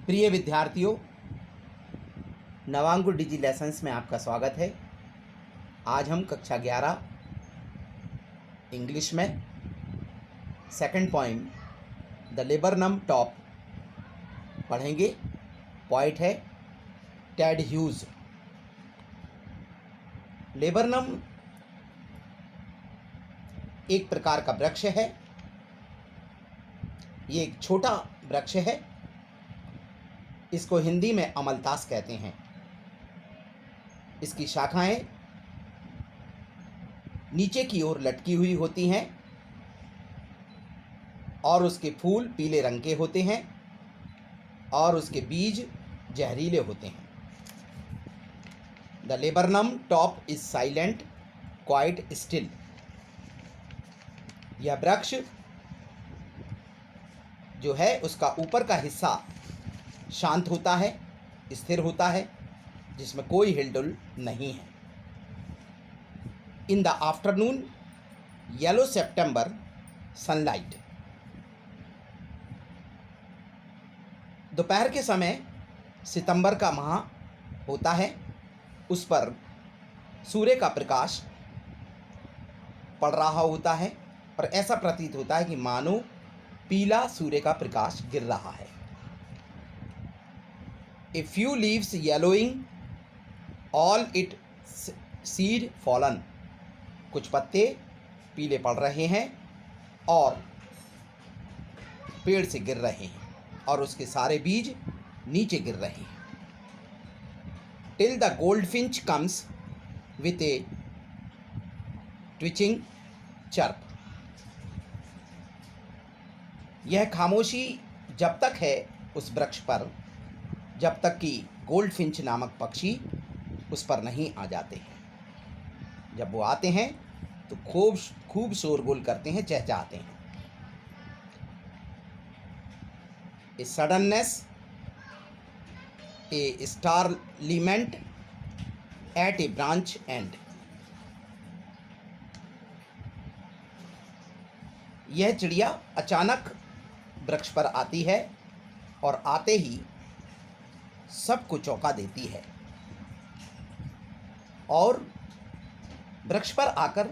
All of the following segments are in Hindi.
प्रिय विद्यार्थियों, नवांकुर डिजी लेसन्स में आपका स्वागत है। आज हम कक्षा 11 इंग्लिश में second poem the laburnum top पढ़ेंगे। पोइट है टेड ह्यूज। लेबरनम एक प्रकार का वृक्ष है। ये एक छोटा वृक्ष है। इसको हिंदी में अमलतास कहते हैं। इसकी शाखाएं नीचे की ओर लटकी हुई होती हैं और उसके फूल पीले रंग के होते हैं और उसके बीज जहरीले होते हैं। The laburnum top is silent quite still. यह वृक्ष जो है उसका ऊपर का हिस्सा शांत होता है, स्थिर होता है, जिसमें कोई हिलडुल नहीं है। In the afternoon yellow September sunlight. दोपहर के समय सितंबर का माह होता है, उस पर सूर्य का प्रकाश पड़ रहा होता है और ऐसा प्रतीत होता है कि मानो पीला सूर्य का प्रकाश गिर रहा है। A few leaves yellowing, all it seed fallen। कुछ पत्ते पीले पड़ रहे हैं और पेड़ से गिर रहे हैं और उसके सारे बीज नीचे गिर रहे हैं। Till the goldfinch comes with a twitching chirp। यह खामोशी जब तक है उस वृक्ष पर जब तक कि गोल्डफिंच नामक पक्षी उस पर नहीं आ जाते हैं। जब वो आते हैं तो खूब शोरगुल करते हैं, चहचहाते हैं। A suddenness a startlement at a branch end. यह चिड़िया अचानक वृक्ष पर आती है और आते ही सबको चौंका देती है और वृक्ष पर आकर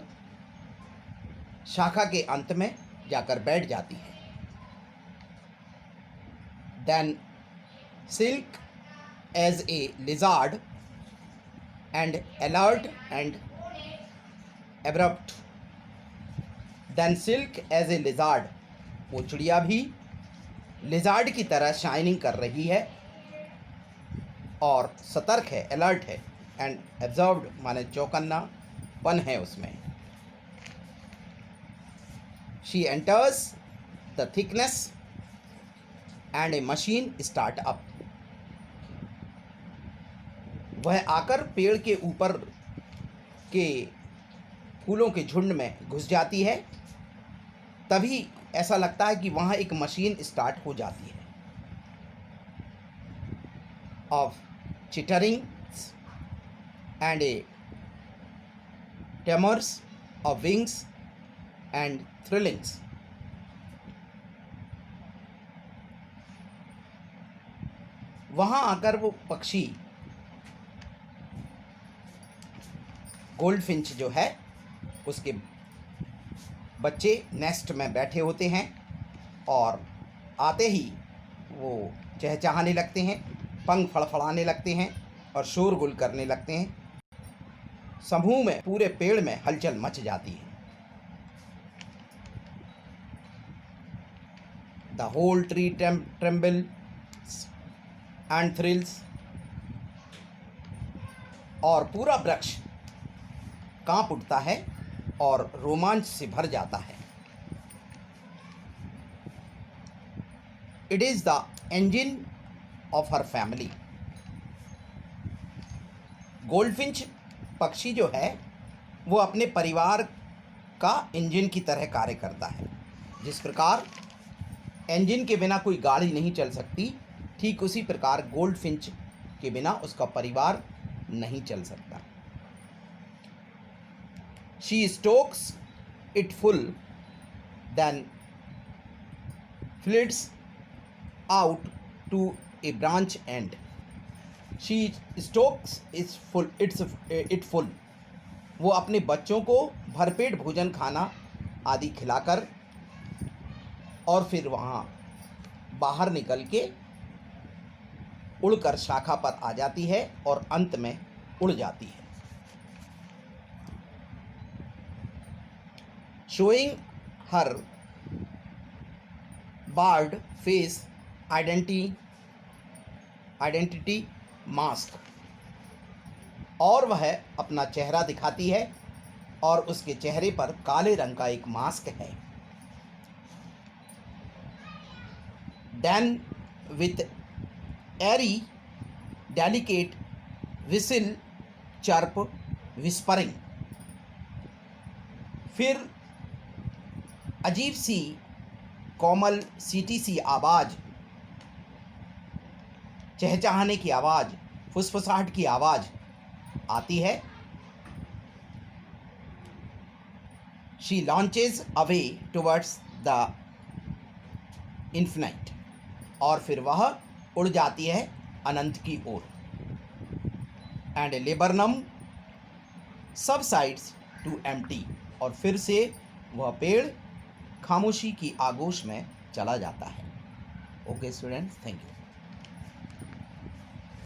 शाखा के अंत में जाकर बैठ जाती है। Then silk as a lizard and alert and abrupt. Then silk as a lizard. वो चिड़िया भी लिजार्ड की तरह शाइनिंग कर रही है और सतर्क है, अलर्ट है, एंड एब्जॉर्ब्ड माने चौकन्नापन है उसमें। She enters the thickness and A machine start up. वह आकर पेड़ के ऊपर के फूलों के झुंड में घुस जाती है। तभी ऐसा लगता है कि वहाँ एक मशीन स्टार्ट हो जाती है। Of chitterings and a tremors of wings and thrillings। वहाँ आकर वो पक्षी गोल्डफिंच जो है उसके बच्चे नेस्ट में बैठे होते हैं और आते ही वो चहचहाने लगते हैं, पंख फड़फड़ाने लगते हैं और शोरगुल करने लगते हैं। समूह में पूरे पेड़ में हलचल मच जाती है। The whole tree trembles and thrills. और पूरा वृक्ष कांप उठता है और रोमांच से भर जाता है। It is the engine of her family. Goldfinch पक्षी जो है वो अपने परिवार का इंजन की तरह कार्य करता है। जिस प्रकार इंजन के बिना कोई गाड़ी नहीं चल सकती, ठीक उसी प्रकार गोल्डफिंच के बिना उसका परिवार नहीं चल सकता। She stokes it full then flits out to a branch and she stokes it full. वो अपने बच्चों को भरपेट भोजन खाना आदि खिलाकर और फिर वहाँ बाहर निकल के उड़कर शाखा पर आ जाती है और अंत में उड़ जाती है। Showing her bird face identity mask, और वह अपना चेहरा दिखाती है और उसके चेहरे पर काले रंग का एक मास्क है। Then with airy delicate whistle chirp whispering, फिर अजीब सी कोमल सीटी सी आवाज़, चहचहाने की आवाज़, फुसफुसाहट की आवाज़ आती है। She launches away towards the infinite, और फिर वह उड़ जाती है अनंत की ओर। And laburnum subsides to empty, और फिर से वह पेड़ खामोशी की आगोश में चला जाता है। Okay students, thank you.